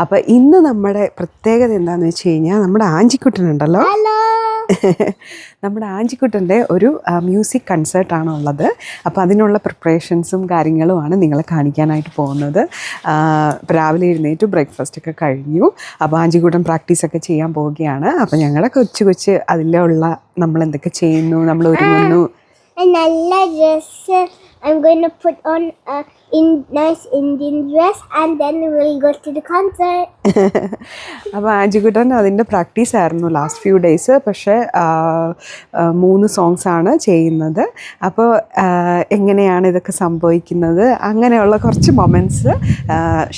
അപ്പോൾ ഇന്ന് നമ്മുടെ പ്രത്യേകത എന്താണെന്ന് വെച്ച് കഴിഞ്ഞാൽ നമ്മുടെ ആഞ്ചിക്കുട്ടനുണ്ടല്ലോ, നമ്മുടെ ആഞ്ചിക്കുട്ടൻ്റെ ഒരു മ്യൂസിക് കൺസേർട്ടാണ് ഉള്ളത്. അപ്പോൾ അതിനുള്ള പ്രിപ്പറേഷൻസും കാര്യങ്ങളുമാണ് നിങ്ങളെ കാണിക്കാനായിട്ട് പോകുന്നത്. രാവിലെ എഴുന്നേറ്റ് ബ്രേക്ക്ഫാസ്റ്റൊക്കെ കഴിഞ്ഞു. അപ്പോൾ ആഞ്ചിക്കുട്ടൻ പ്രാക്ടീസൊക്കെ ചെയ്യാൻ പോവുകയാണ്. അപ്പോൾ ഞങ്ങളുടെ കൊച്ചു അതിലുള്ള നമ്മൾ എന്തൊക്കെ ചെയ്യുന്നു, നമ്മൾ ഒരുങ്ങുന്നു. നല്ല dress I'm going to put on a nice Indian dress and then we'll go to the concert. അപ്പോൾ ആഞ്ചിക്കുട്ടൻ അതിൻ്റെ പ്രാക്ടീസ് ആയിരുന്നു ലാസ്റ്റ് ഫ്യൂ ഡേയ്സ്. പക്ഷേ 3 സോങ്സാണ് ചെയ്യുന്നത്. അപ്പോൾ എങ്ങനെയാണ് ഇതൊക്കെ സംഭവിക്കുന്നത്, അങ്ങനെയുള്ള കുറച്ച് മൊമെൻറ്റ്സ്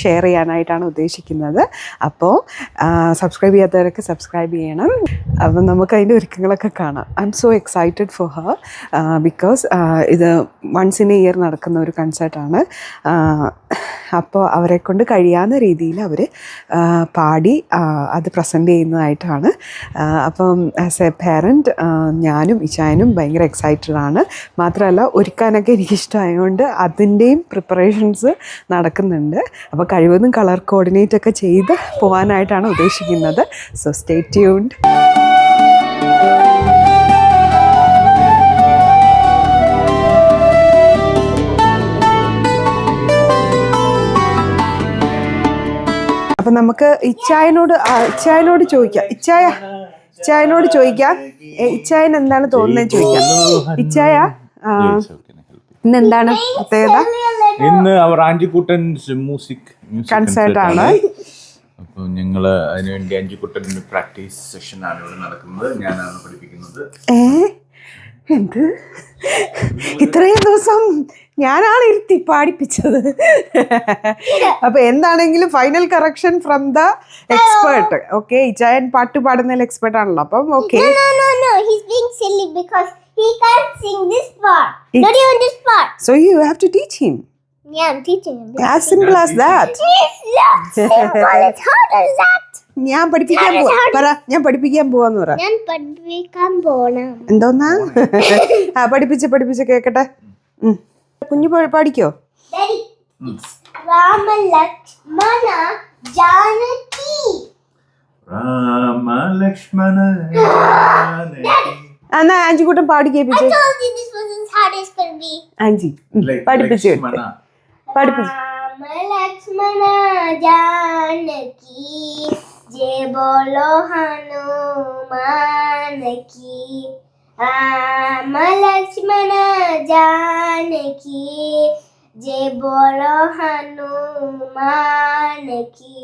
ഷെയർ ചെയ്യാനായിട്ടാണ് ഉദ്ദേശിക്കുന്നത്. അപ്പോൾ സബ്സ്ക്രൈബ് ചെയ്യാത്തവരൊക്കെ സബ്സ്ക്രൈബ് ചെയ്യണം. അപ്പം നമുക്ക് അതിൻ്റെ ഒരുക്കങ്ങളൊക്കെ കാണാം. I M so excited for her because ഇത് വൺസ് ഇൻ എ ഇയർ നടക്കുന്ന ഒരു കൺസേർട്ടാണ്. അപ്പോൾ അവരെ കൊണ്ട് കഴിയാവുന്ന രീതിയിൽ അവർ പാടി അത് പ്രസൻറ്റ് ചെയ്യുന്നതായിട്ടാണ്. അപ്പം ആസ് എ പാരൻറ്റ് ഞാനും ഇച്ചായനും ഭയങ്കര എക്സൈറ്റഡ് ആണ്. മാത്രമല്ല ഒരുക്കാനൊക്കെ എനിക്കിഷ്ടമായതുകൊണ്ട് അതിൻ്റെയും പ്രിപ്പറേഷൻസ് നടക്കുന്നുണ്ട്. അപ്പോൾ കഴിവതും കളർ കോർഡിനേറ്റ് ഒക്കെ ചെയ്ത് പോകാനായിട്ടാണ് ഉദ്ദേശിക്കുന്നത്. So stay tuned. അപ്പം നമുക്ക് ഇച്ചായനോട് ചോദിക്കാം. ഇച്ചായൻ എന്താണ് തോന്നുന്നത് ചോദിക്കാം. ഇച്ചായ, ഇന്ന് എന്താണ് പ്രത്യേകത? ഇന്ന് അവർ ആഞ്ചിക്കുട്ടൻസ് മ്യൂസിക് കൺസേർട്ടാണ്. അപ്പോൾ ഞങ്ങൾ അതിനുവേണ്ടി ആഞ്ചിക്കുട്ടൻ പ്രാക്ടീസ് സെഷനാണ് ഇവിടെ നടക്കുന്നത്. ഞാനാണ് പഠിപ്പിക്കുന്നത്. എന്ത് ഇത്രയും ദിവസം ഞാനാണ് ഇരുത്തി പാടിപ്പിച്ചത്. അപ്പൊ എന്താണെങ്കിലും final correction from the expert. Okay, ഇച്ചായൻ പാട്ട് പാടുന്നതിൽ എക്സ്പേർട്ട് ആണല്ലോ. അപ്പം okay. No, he's being silly because he can't sing this part. Not even this part. So you have to teach him. Yeah, I'm teaching him. As simple as that. It's not simple. It's hard as that. ഞാൻ പഠിപ്പിക്കാൻ പോവാന്ന് പറ. ഞാൻ പഠിപ്പിക്കാൻ പോണം. എന്തോന്നാ? പഠിപ്പിച്ച് കേക്കട്ടെ. കുഞ്ഞു പാടിക്കോ. രാമ ലക്ഷ്മണ ജാനകി. എന്നാ ആഞ്ചിക്കുട്ടൻ പാടി കേൾപ്പിച്ചു. ആഞ്ചി പഠിപ്പിച്ചു. രാമ ലക്ഷ്മണ ജാനകി ജയ ബോലോ ഹനുമാൻ കി. രാമ ലക്ഷ്മണ ജാനകി ജയ ബോലോ ഹനുമാൻ കി.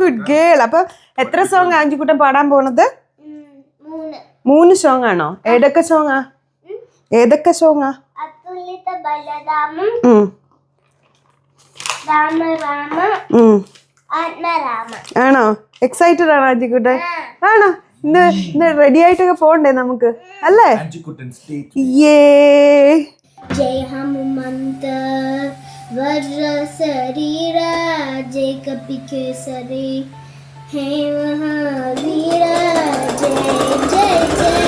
Good girl. അപ്പൊ എത്ര സോങ് ആഞ്ചിക്കുട്ടൻ പാടാൻ പോണത്? 3 സോങ് ആണോ? ഏതൊക്കെ സോങ്ങാ? അതുലിത ബലരാമം, രാമ രാമ, ആത്മരാമ. ആണോ? എക്സൈറ്റഡ് ആണോ ആഞ്ചിക്കുട്ടൻ? ആണോ? ഇന്ന് റെഡി ആയിട്ടൊക്കെ പോണ്ടേ നമുക്ക്, അല്ലേ? ജയ ഹനുമന്ത വജ്ര ശരീര ജയ കപി കേസരി ഹേ മഹാവീര ജയ ജയ ജയ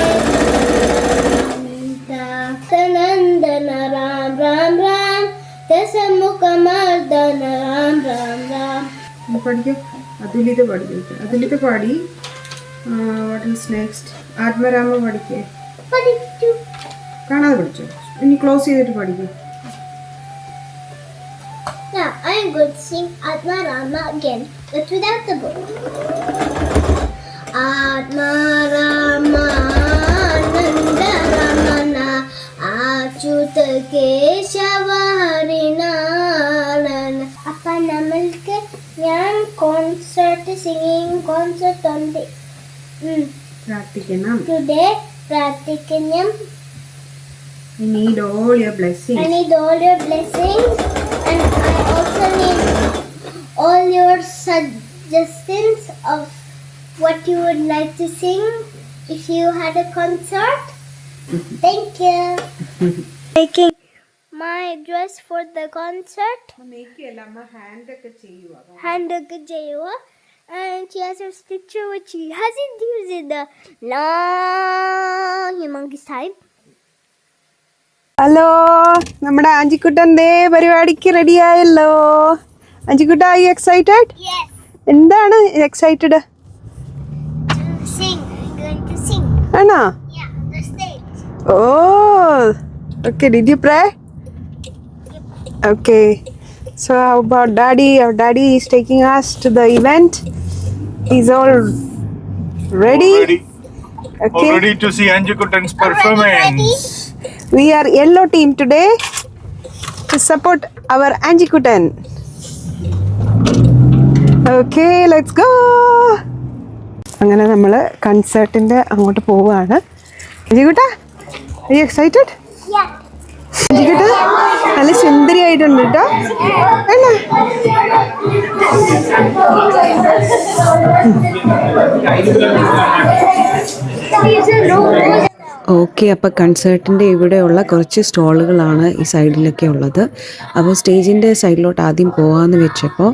നന്ദന രാം രാം രാം ദശമുഖ മർദന രാം രാം രാം. പഠിക്കോ. അതുലിത പാടി. What is next? ആത്മരാമ പഠിക്കേ. കാണാതെ പഠിച്ചോ. ഇനി ക്ലോസ് ചെയ്തിട്ട് പഠിക്കോ. Now I'm going to sing Atma Rama again, but without the book. Atma Rama Nanda Ramana Achyuta Keshava Harinarana. Appa namalku ഞാൻ singing concert ഉണ്ട്. പ്രാർത്ഥിക്കണം. Today പ്രാർത്ഥിക്കണം. I need all your blessings. And I also need all your suggestions of what you would like to sing if you had a concert. Thank you. Making my dress for the concert. Hand ഒക്കെ ചെയ്യുക. And she has her stitcher which she hasn't used in the long humongous time. Hello, നമ്മുടെ ആഞ്ചിക്കുട്ടൻ്റെ പരിപാടിക്ക് റെഡിയായല്ലോ. അഞ്ചുകുട്ട, are you excited? Yes. എന്താണ് excited? Sing. I'm going to sing. ആണോ? Yeah, on the stage. Oh, okay. Did you pray? Okay. So how about daddy? Our daddy is taking us to the event. He's all ready. Okay. Ready to see Anjukuttan's Ready? performance. We are yellow team today to support our Anjikutan. Okay, let's go. അങ്ങനെ നമ്മൾ കൺസേർട്ടിൻ്റെ അങ്ങോട്ട് പോവുകയാണ്. അഞ്ചുകുട്ട, are you excited? Yeah. അഞ്ചുകുട്ട നല്ല സുന്ദരിയായിട്ടുണ്ട് കേട്ടോ. അല്ലേ? Okay, അപ്പോൾ കൺസേർട്ടിൻ്റെ ഇവിടെയുള്ള കുറച്ച് സ്റ്റോളുകളാണ് ഈ സൈഡിലൊക്കെ ഉള്ളത്. അപ്പോൾ സ്റ്റേജിൻ്റെ സൈഡിലോട്ട് ആദ്യം പോകാമെന്ന് വെച്ചപ്പോൾ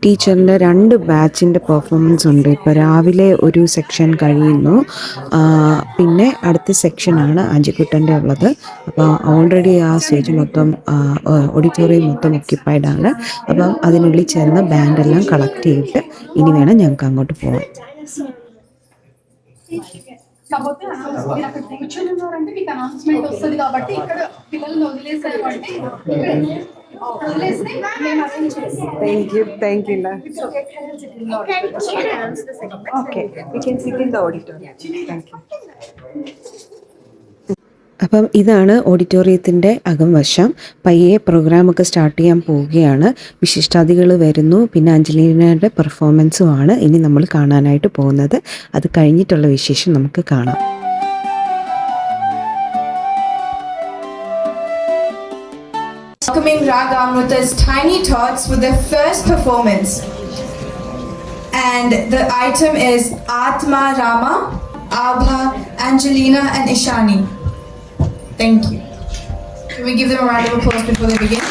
ടീച്ചറിൻ്റെ 2 ബാച്ചിൻ്റെ പെർഫോമൻസ് ഉണ്ട്. ഇപ്പോൾ രാവിലെ ഒരു സെക്ഷൻ കഴിയുന്നു, പിന്നെ അടുത്ത സെക്ഷനാണ് അഞ്ചുകുട്ടൻ്റെ ഉള്ളത്. അപ്പോൾ ഓൾറെഡി ആ സ്റ്റേജ് മൊത്തം ഓഡിറ്റോറിയം മൊത്തം ഒക്യുപ്പൈഡ് ആണ്. അപ്പം അതിനുള്ളിൽ ചെന്ന് ബാൻഡെല്ലാം കളക്ട് ചെയ്തിട്ട് ഇനി വേണം ഞങ്ങൾക്ക് അങ്ങോട്ട് പോകാൻ. కాకపోతే మీరు అక్కడ కూర్చొని ఉన్నారంటే మీకు అనౌన్స్మెంట్ వస్తుంది కాబట్టి ఇక్కడ పిల్లల్ని వదిలేసారు అంటే వదిలేస్తే మేము అరేంజ్ చేస్తాం. Thank you. Okay, we can sit in the auditorium. Thank you. അപ്പം ഇതാണ് ഓഡിറ്റോറിയത്തിൻ്റെ അകംവശം. പയ്യെ പ്രോഗ്രാമൊക്കെ സ്റ്റാർട്ട് ചെയ്യാൻ പോവുകയാണ്. വിശിഷ്ടാതികൾ വരുന്നു, പിന്നെ അഞ്ജലീനയുടെ പെർഫോമൻസുമാണ് ഇനി നമ്മൾ കാണാനായിട്ട് പോകുന്നത്. അത് കഴിഞ്ഞിട്ടുള്ള വിശേഷം നമുക്ക് കാണാം. Welcoming Raga Amruta's Tiny Tots with their first performance. And the item is Atma Rama, Abha, Angelina and Ishani. Thank you. Can we give them a round of applause before they begin?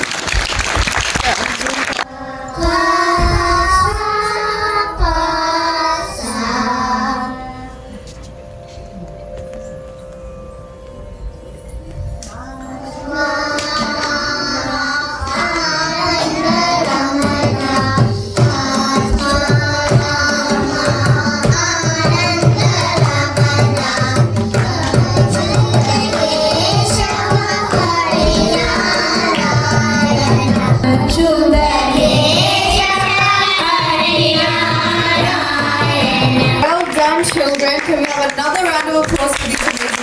Well done, children. Can we have another round of applause for these amazing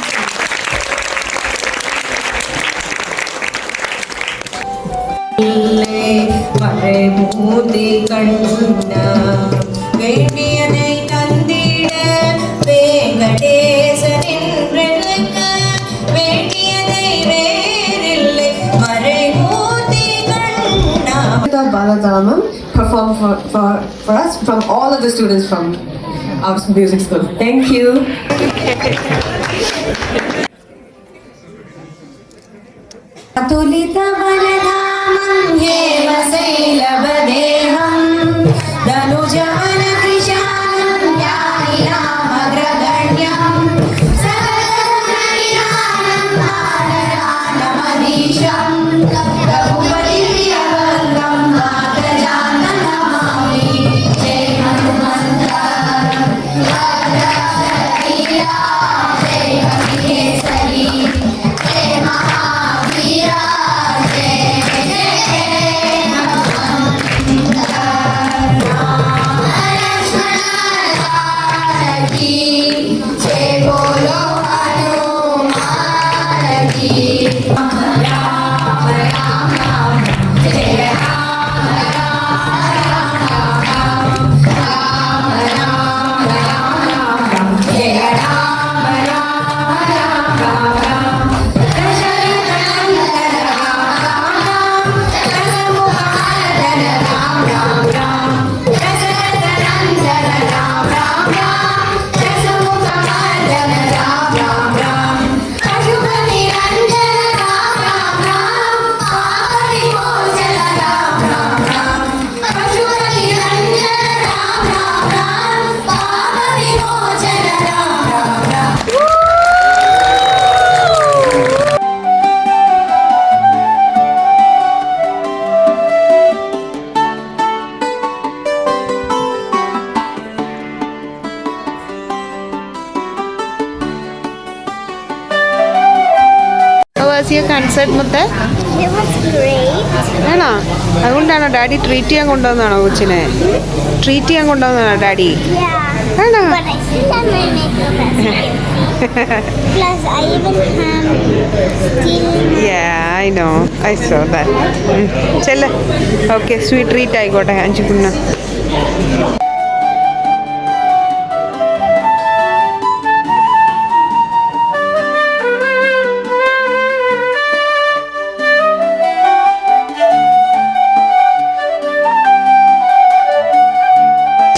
Baladamam perform for us from all of the students from our music school. Thank you. Atulita baladamam yeva sailabadeham danujavana krishanam yahiramagradanyam sakalamanyanam balaranam ragupati priyavangam matajanam namami jai hanumantra raja raja jai Kesari jai Mahavira jai jai your concert മുത്തേ? It was great. ആണോ? അതുകൊണ്ടാണോ daddy treat ചെയ്യാൻ കൊണ്ടുവന്നാണോ കൊച്ചിനെ? Treat ചെയ്യാൻ കൊണ്ടുവന്നാണോ daddy? Yeah. ആണോ? But I still have my makeup as you can see. Plus, I even have still Yeah, I know. I saw that. ചെല്ല്. Okay, sweet treat ആയിക്കോട്ടെ അഞ്ചു കുഞ്ഞ.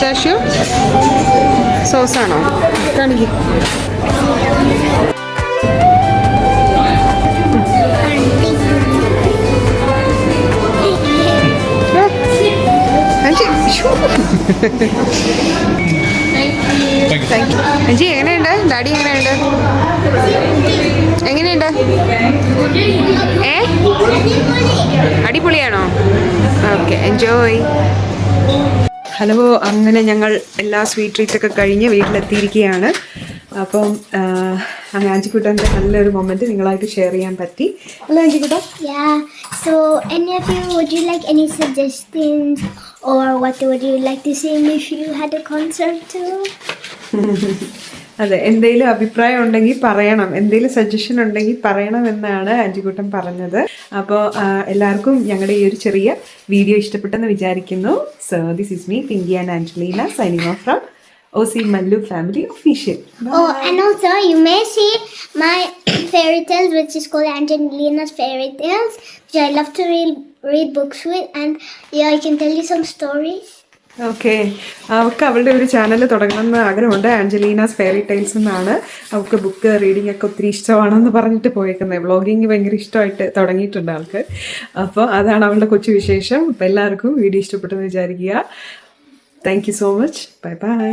ചാഷു സോസാണോ? കാണിക്കും. അഞ്ചി എങ്ങനെയുണ്ട്? ഡാഡി എങ്ങനെയുണ്ട്? എങ്ങനെയുണ്ട്? അടിപൊളിയാണോ? Okay, enjoy. ഹലോ, അങ്ങനെ ഞങ്ങൾ എല്ലാ സ്വീറ്റ് ട്രീറ്റൊക്കെ കഴിഞ്ഞ് വീട്ടിലെത്തിയിരിക്കുകയാണ്. അപ്പം അങ്ങനെ ആഞ്ചിക്കുട്ടൻ്റെ നല്ലൊരു മൊമെൻറ്റ് നിങ്ങളായിട്ട് ഷെയർ ചെയ്യാൻ പറ്റി. അല്ലേ ആഞ്ചിക്കുട്ട? Yeah. So, any of you, would you like any suggestions, or what would you like to sing if you had a concert too? അതെ, എന്തെങ്കിലും അഭിപ്രായം ഉണ്ടെങ്കിൽ പറയണം, എന്തെങ്കിലും സജഷൻ ഉണ്ടെങ്കിൽ പറയണം എന്നാണ് ആഞ്ചിക്കുട്ടൻ പറഞ്ഞത്. അപ്പോൾ എല്ലാവർക്കും ഞങ്ങളുടെ ഈ ഒരു ചെറിയ വീഡിയോ ഇഷ്ടപ്പെട്ടെന്ന് വിചാരിക്കുന്നു. So this is me, Pinky and Angelina, signing off from OC Mallu Family Official. Oh, and also you may see my fairy tales, which is called Angelina's Fairy Tales, which I love to read books with, and yeah, I can tell you some stories. Okay, അവൾക്ക് അവളുടെ ഒരു channel തുടങ്ങണമെന്ന് ആഗ്രഹമുണ്ട്, ആഞ്ചലീനാസ് fairy tiles എന്നാണ്. അവൾക്ക് book reading ഒക്കെ ഒത്തിരി ഇഷ്ടമാണെന്ന് പറഞ്ഞിട്ട് പോയേക്കുന്നത്. വ്ളോഗിങ് ഭയങ്കര ഇഷ്ടമായിട്ട് തുടങ്ങിയിട്ടുണ്ട് ആൾക്ക്. അപ്പോൾ അതാണ് അവളുടെ കൊച്ചു വിശേഷം. അപ്പോൾ എല്ലാവർക്കും വീഡിയോ ഇഷ്ടപ്പെട്ടെന്ന് വിചാരിക്കുക. Thank you so much. Bye bye.